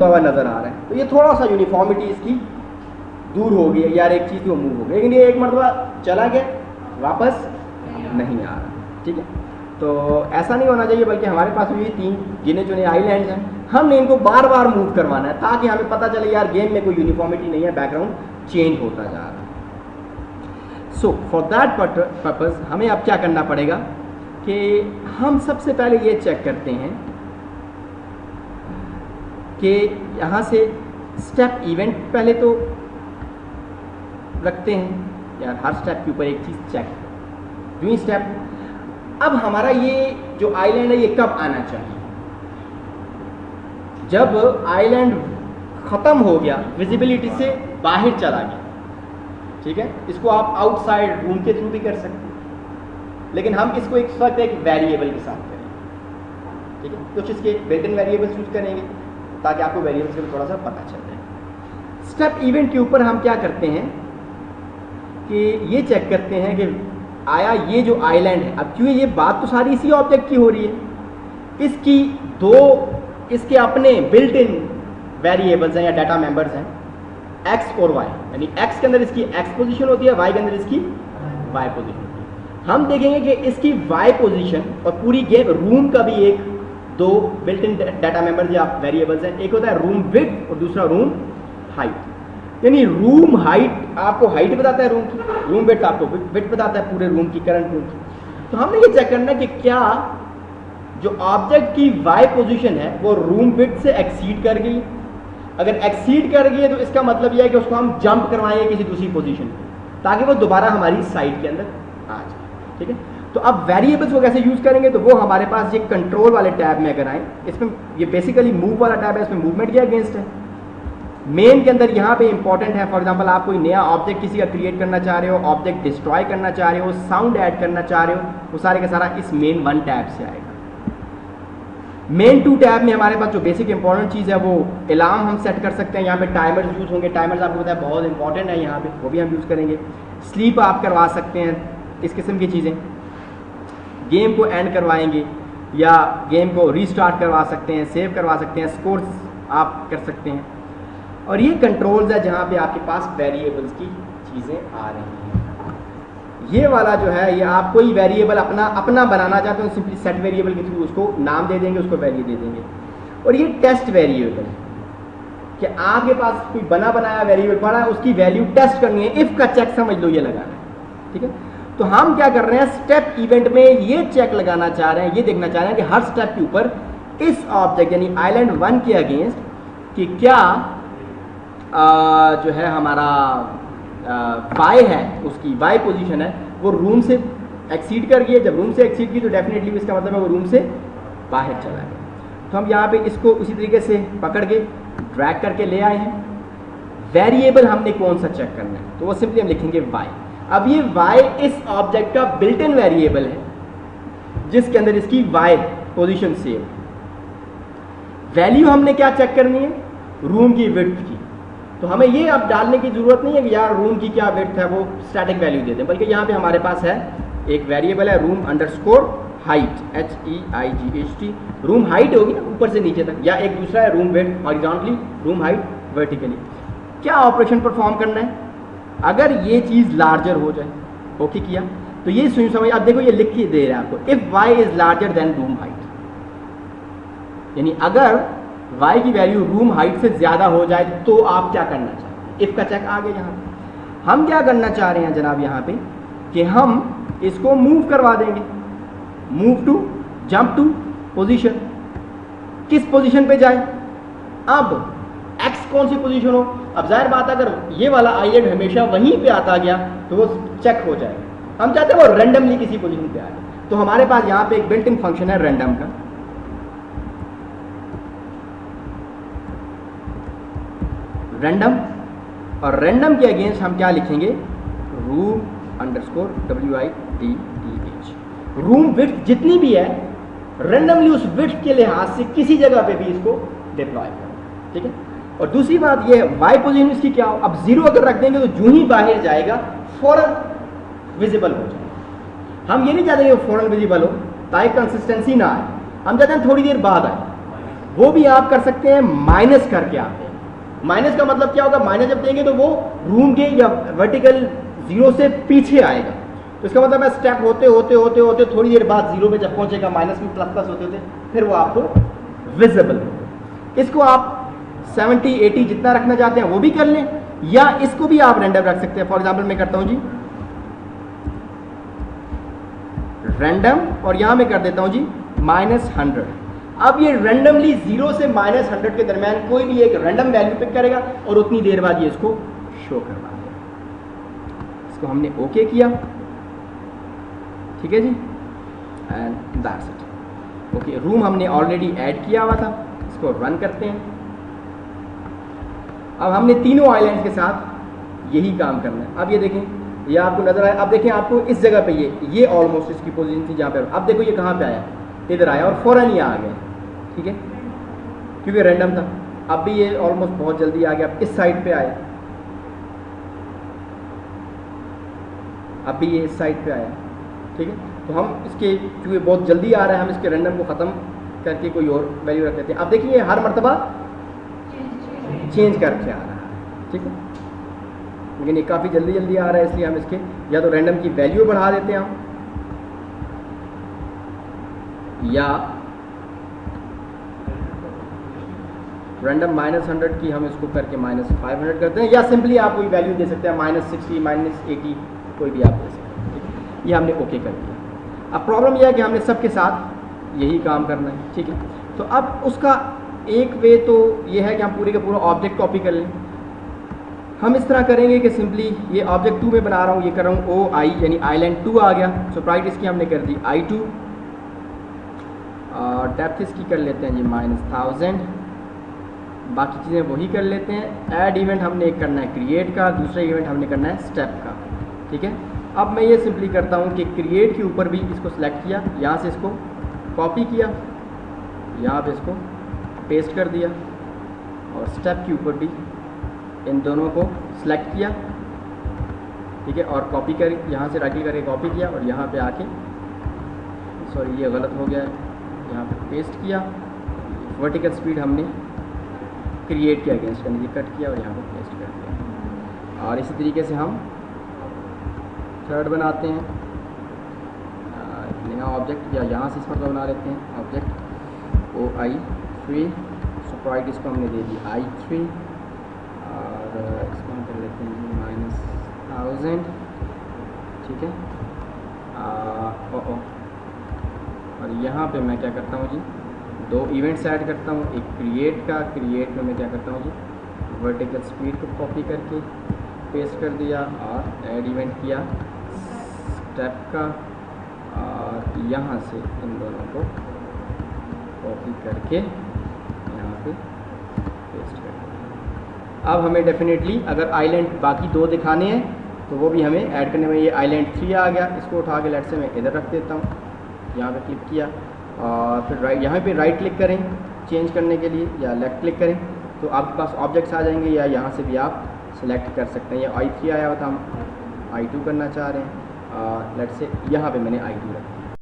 हुआ नज़र आ रहा है, तो ये थोड़ा सा यूनिफॉर्मिटी इसकी दूर हो गई, यार एक चीज़ वो मूव हो गई, लेकिन ये एक मरतबा चला गया वापस नहीं आ रहा। ठीक है, तो ऐसा नहीं होना चाहिए, बल्कि हमारे पास भी 3 गिने चुने आइलैंड्स हैं, हमने इनको बार बार मूव करवाना है ताकि हमें पता चले यार गेम में कोई यूनिफॉर्मिटी नहीं है, बैकग्राउंड चेंज होता जा रहा है। सो फॉर दैट पर्पज़ हमें अब क्या करना पड़ेगा कि हम सबसे पहले ये चेक करते हैं कि यहाँ से स्टेप इवेंट पहले तो रखते हैं, यार हर स्टेप के ऊपर एक चीज़ चेक, जो ही स्टेप अब हमारा ये जो आइलैंड है ये कब आना चाहिए, जब आइलैंड ख़त्म हो गया, विजिबिलिटी से बाहर चला गया। ठीक है, इसको आप आउटसाइड रूम के थ्रू भी कर सकते हैं, लेकिन हम इसको एक वक्त एक वेरिएबल के साथ करेंगे। ठीक है, कुछ इसके बिल्ट इन वेरिएबल्स यूज करेंगे ताकि आपको वेरिएबल्स का थोड़ा सा पता चल जाए। स्टेप इवेंट के ऊपर हम क्या करते हैं कि ये चेक करते हैं कि आया ये जो आइलैंड है, अब क्योंकि ये बात तो सारी इसी ऑब्जेक्ट की हो रही है, इसकी 2 इसके अपने बिल्ट इन वेरिएबल्स हैं या डाटा मेंबर्स हैं, एक्स और वाई, यानी एक्स के अंदर इसकी एक्स पोजीशन होती है, वाई के अंदर इसकी वाई पोजीशन होती है। हम देखेंगे कि इसकी वाई पोजीशन और पूरी गेम रूम का भी 2 बिल्ट इन डाटा मेंबर्स या वेरिएबल्स हैं, एक होता है रूम विड्थ और दूसरा रूम हाइट। यानी रूम हाइट आपको हाइट बताता है रूम की, रूम विड्थ आपको विड्थ बताता है पूरे रूम की, करंट रूम की। तो हमने ये चेक करना है कि क्या जो ऑब्जेक्ट की वाई पोजीशन है वो रूम विड्थ से एक्सीड कर गई। अगर एक्सीड कर गई है तो इसका मतलब यह है कि उसको हम जंप करवाएंगे किसी दूसरी पोजीशन पे ताकि वो दोबारा हमारी साइड के अंदर आ जाए। ठीक है, तो अब वेरिएबल्स को कैसे यूज करेंगे, तो वो हमारे पास ये कंट्रोल वाले टैब में अगर आए, इसमें ये बेसिकली मूव वाला टैब है, इसमें मूवमेंट के अगेंस्ट है। मेन के अंदर यहाँ पे इंपॉर्टेंट है, फॉर एग्जांपल आप कोई नया ऑब्जेक्ट किसी का क्रिएट करना चाह रहे हो, ऑब्जेक्ट डिस्ट्रॉय करना चाह रहे हो, साउंड ऐड करना चाह रहे हो, वो सारे का सारा इस मेन 1 टैब से आएगा। मेन 2 टैब में हमारे पास जो बेसिक इंपॉर्टेंट चीज़ है वो अलार्म हम सेट कर सकते हैं, यहाँ पे टाइमर्स यूज होंगे, टाइमर्स आपको पता है बहुत इंपॉर्टेंट है यहाँ पे, वो भी हम यूज़ करेंगे। स्लीप आप करवा सकते हैं, इस किस्म की चीज़ें, गेम को एंड करवाएंगे या गेम को रीस्टार्ट करवा सकते हैं, सेव करवा सकते हैं, स्कोर्स आप कर सकते हैं। और ये कंट्रोल्स है जहाँ पे आपके पास वेरिएबल्स की चीज़ें आ रही हैं। ये वाला जो है ये आप कोई वेरिएबल अपना बनाना चाहते हो, सिंपली सेट वेरिएबल के थ्रू उसको नाम दे देंगे, उसको वैल्यू दे देंगे। और ये टेस्ट वेरिएबल है कि आपके पास कोई बना बनाया वेरिएबल पड़ा है, उसकी वैल्यू टेस्ट करनी है, इफ़ का चेक समझ लो ये लगाना है। ठीक है, तो हम क्या कर रहे हैं, स्टेप इवेंट में ये चेक लगाना चाह रहे हैं, ये देखना चाह रहे हैं कि हर स्टेप के ऊपर इस ऑब्जेक्ट यानी आइलैंड 1 के अगेंस्ट कि क्या जो है हमारा वाई है, उसकी वाई पोजीशन है वो रूम से एक्सीड कर गई है। जब रूम से एक्सीड की तो डेफिनेटली इसका मतलब है वो रूम से बाहर चला गया। तो हम यहाँ पे इसको उसी तरीके से पकड़ के ड्रैग करके ले आए हैं। वेरिएबल हमने कौन सा चेक करना है, तो वो सिंपली हम लिखेंगे वाई। अब ये वाई इस ऑब्जेक्ट का बिल्ट इन वेरिएबल है जिसके अंदर इसकी वाई पोजीशन सेव। वैल्यू हमने क्या चेक करनी है, रूम की विड्थ की। तो हमें ये अब डालने की जरूरत नहीं है कि यार रूम की क्या विड्थ है वो स्टैटिक वैल्यू दे दें, बल्कि यहाँ पे हमारे पास है एक वेरिएबल है room underscore height, HEIGHT। Room height होगी ना ऊपर से नीचे तक, या एक दूसरा है room width horizontally, room height vertically. क्या ऑपरेशन परफॉर्म करना है, अगर ये चीज़ लार्जर हो जाए, ओके किया, तो ये सुन समझ, अब देखो ये लिख के दे रहा है आपको, if y is larger than room height, यानी अगर y की वैल्यू रूम हाइट से ज़्यादा हो जाए तो आप क्या करना चाहते हैं, इफ का चेक आ गया। यहाँ पे हम क्या करना चाह रहे हैं जनाब, यहाँ पे कि हम इसको मूव करवा देंगे, move to jump to position, किस पोजीशन पे जाए, अब x कौन सी पोजीशन हो। अब जाहिर बात अगर ये वाला आइलैंड हमेशा वहीं पे आता गया तो वो चेक हो जाएगा। हम चाहते हैं वो रैंडमली किसी पोजीशन पे आए, तो हमारे पास यहाँ पे एक बिल्ट इन फंक्शन है रैंडम का, रैंडम, और रैंडम के अगेंस्ट हम क्या लिखेंगे, room underscore WIDTH। Room width जितनी भी है रैंडमली उस विड्थ के लिहाज से किसी जगह पे भी इसको डिप्लॉय करो। ठीक है, और दूसरी बात ये वाई पोजीशन इसकी क्या हो, अब 0 अगर रख देंगे तो जो ही बाहर जाएगा फौरन विजिबल हो जाएगा। हम ये नहीं चाहते कि फौरन विजिबल हो ताकि कंसिस्टेंसी ना आए, हम चाहते हैं थोड़ी देर बाद आए, वो भी आप कर सकते हैं माइनस करके आते हैं। माइनस का मतलब क्या होगा, माइनस जब देंगे तो वो रूम के या वर्टिकल जीरो से पीछे आएगा, तो इसका मतलब है स्टेप होते होते होते होते थोड़ी देर बाद जीरो पे जब पहुंचेगा, माइनस में प्लस प्लस होते होते फिर वो आपको विजिबल होगा। इसको आप 70-80 जितना रखना चाहते हैं वो भी कर लें, या इसको भी आप रैंडम रख सकते हैं। फॉर एग्जाम्पल मैं करता हूं जी रैंडम, और यहां मैं कर देता हूं जी -100। अब ये रैंडमली 0 से -100 के दरमियान कोई भी एक रैंडम वैल्यू पिक करेगा और उतनी देर बाद ये इसको शो करवा देगा। इसको हमने ओके किया, ठीक है जी, and that's it. Okay, room हमने ऑलरेडी ऐड किया हुआ था, इसको रन करते हैं। अब हमने तीनों आइलैंड्स के साथ यही काम करना है। अब ये देखें, ये आपको नजर आया, अब देखें आपको इस जगह पे ये ऑलमोस्ट इसकी पोजीशन थी जहाँ पे, अब देखो ये कहाँ पे आया, इधर आया और फौरन ही आ गया, ठीक है, क्योंकि रैंडम था। अब भी ये ऑलमोस्ट बहुत जल्दी आ गया, अब इस साइड पे आया, अब भी ये इस साइड पे आया, ठीक है। तो हम इसके, क्योंकि बहुत जल्दी आ रहा है, हम इसके रैंडम को ख़त्म करके कोई और वैल्यू रख देते हैं। अब देखिए हर मरतबा चेंज करके आ रहा है, ठीक है, लेकिन ये काफ़ी जल्दी जल्दी आ रहा है, इसलिए हम इसके या तो रैंडम की वैल्यू बढ़ा देते हैं हम, या रैंडम -100 की हम इसको करके -500 करते हैं, या सिंपली आप कोई वैल्यू दे सकते हैं, -60 -80 कोई भी आप दे सकते हैं, ठीक है। ये हमने ओके कर दिया। अब प्रॉब्लम यह है कि हमने सबके साथ यही काम करना है, ठीक है। तो अब उसका एक वे तो ये है कि हम पूरे का पूरा ऑब्जेक्ट कॉपी कर लें। हम इस तरह करेंगे कि सिंपली ये ऑब्जेक्ट 2 में बना रहा हूँ, ये कर रहा हूँ OI यानी आइलैंड 2 आ गया, सो प्राइट इसकी हमने कर दी I2, और डेप्थ इसकी कर लेते हैं जी -1000, बाकी चीज़ें वही कर लेते हैं। ऐड इवेंट हमने एक करना है क्रिएट का, दूसरा इवेंट हमने करना है स्टेप का, ठीक है। अब मैं ये सिंपली करता हूँ कि क्रिएट के ऊपर भी इसको सिलेक्ट किया, यहाँ से इसको कॉपी किया, यहाँ पे इसको पेस्ट कर दिया, और स्टेप के ऊपर भी इन दोनों को सिलेक्ट किया, ठीक है, और कॉपी कर, यहाँ से राइट क्लिक करके कॉपी किया, और यहाँ पे आके, सॉरी ये गलत हो गया है, यहाँ पे पेस्ट किया। वर्टिकल स्पीड हमने क्रिएट के अगेंस्ट का नीचे कट किया और यहाँ पे पेस्ट कर दिया। और इसी तरीके से हम थर्ड बनाते हैं, नया ऑब्जेक्ट, या यहाँ से इस पर बना लेते हैं ऑब्जेक्ट OI3, स्प्राइट इसको हमने दे दी I3, और इसको हम कर लेते हैं -1000, ठीक है। और यहाँ पे मैं क्या करता हूँ जी, 2 इवेंट्स ऐड करता हूँ, एक क्रिएट का, क्रिएट में मैं क्या करता हूँ जी वर्टिकल स्पीड को कॉपी करके पेस्ट कर दिया, और ऐड इवेंट किया स्टेप का, और यहाँ से इन दोनों को कॉपी करके यहाँ पे पेस्ट कर दिया। अब हमें डेफिनेटली अगर आइलैंड बाकी 2 दिखाने हैं तो वो भी हमें ऐड करने में, ये आइलैंड 3 आ गया, इसको उठा के लेट से मैं इधर रख देता हूँ, यहाँ पे क्लिक किया, और फिर यहाँ पे राइट क्लिक करें चेंज करने के लिए, या लेफ्ट क्लिक करें तो आपके पास ऑब्जेक्ट्स आ जाएंगे, या यहाँ से भी आप सेलेक्ट कर सकते हैं। ये I3 आया हुआ था, हम I2 करना चाह रहे हैं, लेट से यहाँ पे मैंने I2 रखा।